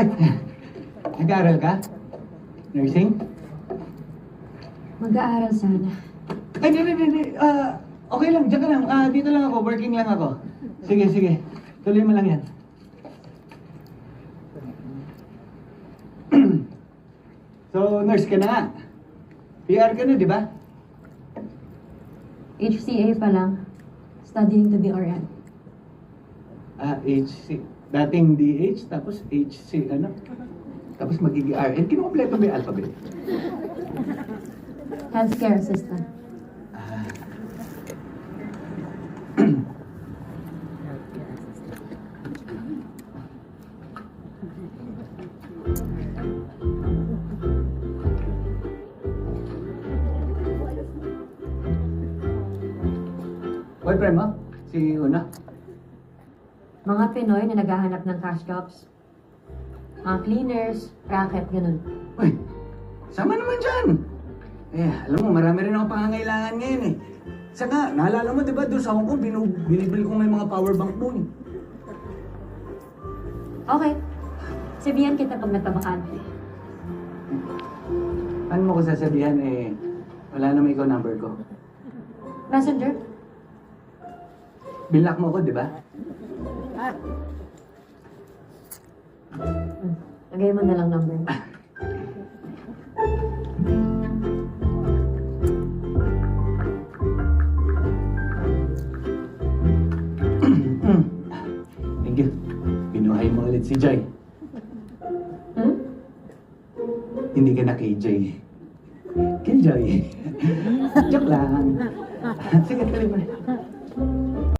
Ay, nag-aaral ka? Nursing? Mag-aaral sana. Ay, hindi. Okay lang, diyan ka lang. Dito lang ako, working lang ako. Sige. Tuloy mo lang yan. So, nurse ka na nga. PR ka na, di ba? HCA pa lang. Studying to be RN. HC. Dating DH, tapos HC, ano? Tapos magiging RN. Kinukompleto mo yung alphabet. Healthcare assistant. Boyfriend mo? Si Una? Mga Pinoy na naghahanap ng cash jobs. Mga cleaners, racket, ganun. Uy, sama naman dyan. Alam mo, marami rin ako pangangailangan ngayon eh. Saka, naalala mo, di ba, doon sa Hong Kong, binibili ko may mga power bank doon eh. Okay. Sabihan kita pag natabakan. Ano mo ko sasabihan eh, wala naman ikaw number ko. Messenger? Binlock mo ko, di ba? Lagay mo na lang number. Thank you. Binuhay mo ulit si Joy. Hmm? Hindi ka na KJ. Killjoy. Joke lang. Sige, tuloy mo.